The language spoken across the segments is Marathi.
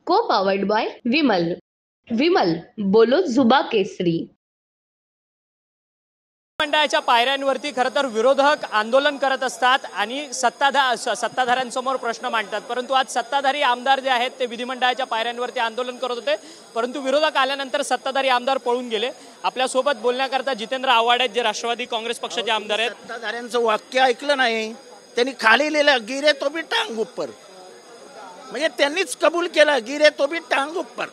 को पावर्ड बाय विमल. विमल बोलो जुबा केसरी. मंडळाच्या पायऱ्यांवरती खरं तर विरोधक आंदोलन करत असतात आणि सत्ताधाऱ्यांसमोर प्रश्न मांडतात. परंतु आज सत्ताधारी आमदार जे आहेत ते विधिमंडळाच्या पायऱ्यांवरती आंदोलन करत होते, परंतु विरोधक आल्यानंतर सत्ताधारी आमदार पळून गेले. आपल्यासोबत बोलण्याकरता जितेंद्र आव्हाड आहेत, जे राष्ट्रवादी काँग्रेस पक्षाचे आमदार आहेत. सत्ताधाऱ्यांचं वाक्य ऐकलं नाही त्यांनी, खाली लिहिलं गिरे तो भी टांग उपर, म्हणजे त्यांनीच कबूल केलं गिरे तो भी टांग उपर.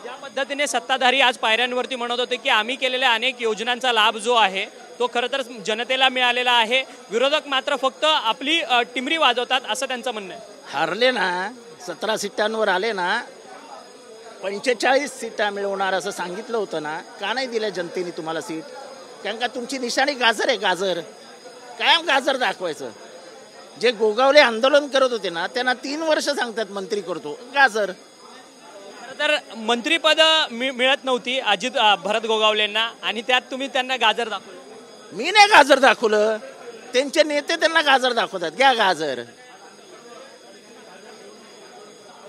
ज्या पद्धतीने सत्ताधारी आज पायऱ्यांवरती म्हणत होते की आम्ही केलेल्या अनेक योजनांचा लाभ जो आहे तो खरं तर जनतेला मिळालेला आहे, विरोधक मात्र फक्त आपली टिमरी वाजवतात असं त्यांचं म्हणणं आहे. हारले ना, 17 सीटांवर आले ना, 45 सीटा मिळवणार असं सांगितलं होतं ना, का नाही दिल्या जनतेने तुम्हाला सीट? कारण का तुमची निशाणी गाजर आहे, गाजर कायम गाजर दाखवायचं. जे गोगावले आंदोलन करत होते ना त्यांना 3 वर्ष सांगतात मंत्री करतो, गाजर. तर मंत्रीपद मिळत नव्हती भरत गोगावलेंना आणि त्यात तुम्ही त्यांना गाजर दाखवलं. मी नाही गाजर दाखवलं, त्यांचे नेते त्यांना गाजर दाखवतात, घ्या गाजर.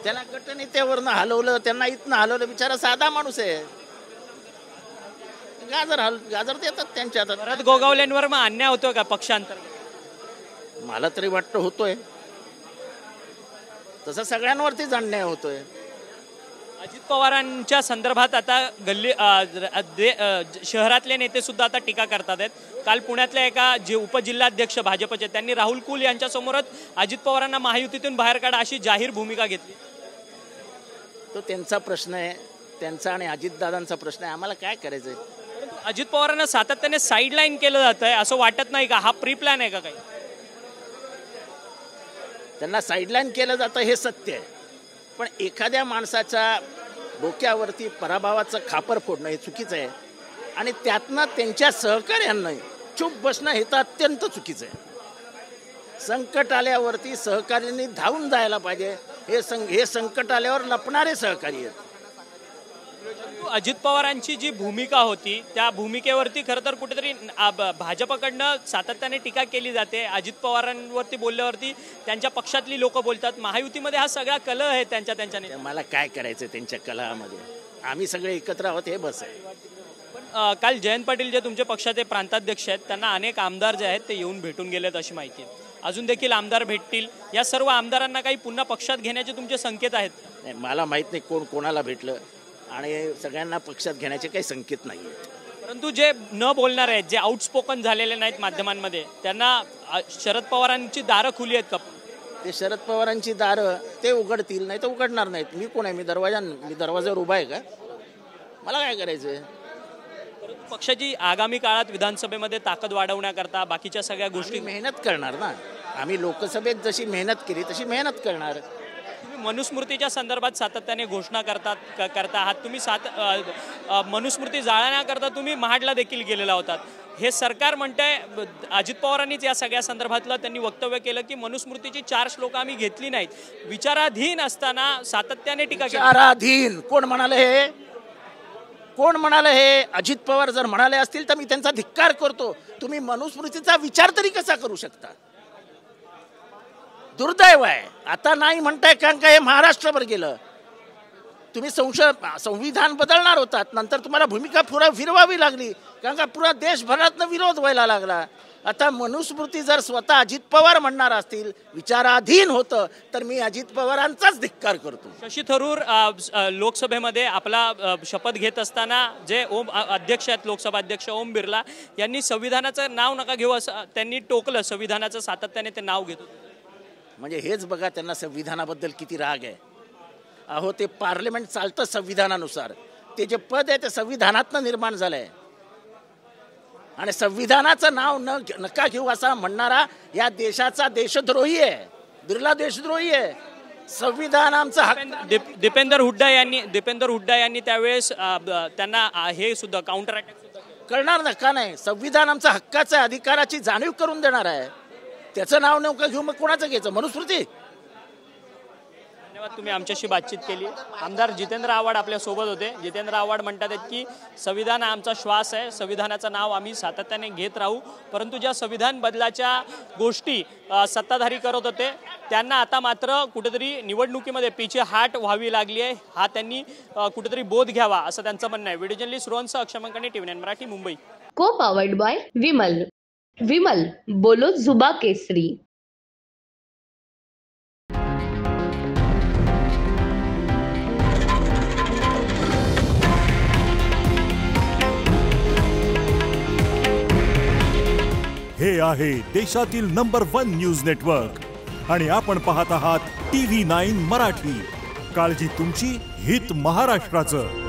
त्याला गटनेत्यावरनं हलवलं, त्यांना इथनं हलवलं, बिचारा साधा माणूस आहे, गाजर देतात त्यांच्या हातात. भरत गोगावलेंवर मग अन्याय होतो का पक्षांतर? मला तरी वाटतं होतोय, तसं सगळ्यांवरतीच अन्याय होतोय. अजित पवारांच्या संदर्भात आता शहरातले नेते सुद्धा आता टीका करतात आहेत. काल पुण्यातल्या एका जे उपजिल्हाध्यक्ष भाजपचे त्यांनी राहुल कुल यांच्यासमोरच अजित पवारांना महायुतीतून बाहेर काढा अशी जाहीर भूमिका घेतली. तो त्यांचा प्रश्न आहे, त्यांचा आणि अजितदादांचा प्रश्न आहे, आम्हाला काय करायचंय. अजित पवारांना सातत्याने साईडलाईन केलं जात आहे असं वाटत नाही का? हा प्री प्लॅन आहे का काही? त्यांना साईडलाईन केलं जातं हे सत्य आहे, पण एखाद्या माणसाच्या डोक्यावरती पराभवाचं खापर फोडणं हे चुकीचं आहे आणि त्यातनं त्यांच्या सहकार्यांना चूप बसणं हे तर अत्यंत चुकीचं आहे. संकट आल्यावरती सहकार्यांनी धावून जायला पाहिजे. हे संकट आल्यावर लपणारे सहकारी आहेत. अजित पवारांची जी भूमिका होती त्या भूमिकेवरती खरं तर कुठेतरी भाजपकडनं सातत्याने टीका केली जाते. अजित पवारांवरती बोलल्यावरती त्यांच्या पक्षातली लोक बोलतात महायुतीमध्ये हा सगळा कलह आहे त्यांच्याने. मला काय करायचं त्यांच्या कलहामध्ये, आम्ही सगळे एकत्र आहोत हे बस आहे. पण काल जयंत पाटील जे तुमच्या पक्षाचे प्रांताध्यक्ष आहेत त्यांना अनेक आमदार जे आहेत ते येऊन भेटून गेलेत अशी माहिती आहे. अजून देखील आमदार भेटतील. या सर्व आमदारांना काही पुन्हा पक्षात घेण्याचे तुमचे संकेत आहेत? नाही, मला माहित नाही कोण कोणाला भेटलं आणि सगळ्यांना पक्षात घेण्याचे काही संकेत नाही आहेत. परंतु जे न बोलणार आहेत, जे आउटस्पोकन झालेले नाहीत माध्यमांमध्ये, त्यांना शरद पवारांची दारं खुली आहेत का? ते शरद पवारांची दारं ते उघडतील, नाही तर उघडणार नाहीत. मी कोण आहे? मी दरवाजावर उभा आहे का? मला काय करायचंय? पक्षाची आगामी काळात विधानसभेमध्ये ताकद वाढवण्याकरता बाकीच्या सगळ्या गोष्टी मेहनत करणार ना. आम्ही लोकसभेत जशी मेहनत केली तशी मेहनत करणार. तुम्ही मनुस्मृतीच्या संदर्भात सातत्याने घोषणा करता आहात. तुम्ही मनुस्मृती जाळण्याकरता तुम्ही महाडला देखील गेलेला होतात. हे सरकार म्हणतंय, अजित पवारांनीच या सगळ्या संदर्भातलं त्यांनी वक्तव्य केलं की मनुस्मृतीची 4 श्लोक आम्ही घेतली नाहीत. विचाराधीन असताना सातत्याने टीका केली. विचाराधीन कोण म्हणाले हे? कोण म्हणाले हे? अजित पवार जर म्हणाले असतील तर मी त्यांचा धिक्कार करतो. तुम्ही मनुस्मृतीचा विचार तरी कसा करू शकता? दुर्दैव आहे. आता नाही म्हणताय कारण का हे महाराष्ट्रभर गेलं. तुम्ही संविधान बदलणार होतात, नंतर तुम्हाला भूमिका फिरवावी लागली कारण का पुरा देशभरातनं विरोध व्हायला लागला. आता मनुस्मृती जर स्वतः अजित पवार म्हणणार असतील विचाराधीन होतं तर मी अजित पवारांचाच धिक्कार करतो. शशी थरूर लोकसभेमध्ये आपला शपथ घेत असताना जे अध्यक्ष आहेत, लोकसभा अध्यक्ष ओम बिर्ला यांनी संविधानाचं नाव नका घेऊ असं त्यांनी टोकलं. संविधानाचं सातत्याने ते नाव घेत होते. म्हणजे हेच बघा त्यांना संविधानाबद्दल किती राग आहे. अहो, ते पार्लमेंट चालतं संविधानानुसार. ते जे पद आहे ते संविधानातनं निर्माण झालंय आणि संविधानाचं नाव नका घेऊ असा म्हणणारा या देशाचा देशद्रोही आहे, बिर्ला देशद्रोही आहे. संविधान आमचा हक्क. दीपेंदर हुड्डा यांनी त्यावेळेस त्यांना हे सुद्धा काउंटर अटॅक करणार ना, का नाही? संविधान आमचा हक्काचा अधिकाराची जाणीव करून देणार आहे. त्याचं नाव नका घेऊ, मग कोणाचं घ्यायचं? मनुस्मृती. धन्यवाद, तुम्ही आमच्याशी बातचीत केली. आमदार जितेंद्र आव्हाड आपल्या सोबत होते. जितेंद्र आव्हाड म्हणतात आहेत की संविधान हा आमचा श्वास आहे, संविधानाचं नाव आम्ही सातत्याने घेत राहू, परंतु ज्या संविधान बदलाच्या गोष्टी सत्ताधारी करत होते त्यांना आता मात्र कुठेतरी निवडणुकीमध्ये पीछे हाट व्हावी लागली आहे, हा त्यांनी कुठेतरी बोध घ्यावा असं त्यांचं म्हणणं आहे. व्हिडिओ जर्नलिस्ट रोहनसह अक्षय मंकणे, TV9 मराठी, मुंबई. को पावर्ड बाय विमल. विमल बोलो जुबा केसरी. हे आहे देशातील नंबर 1 न्यूज नेटवर्क आणि आपण पाहत आहात TV9 मराठी. काळजी तुमची, हित महाराष्ट्राचं.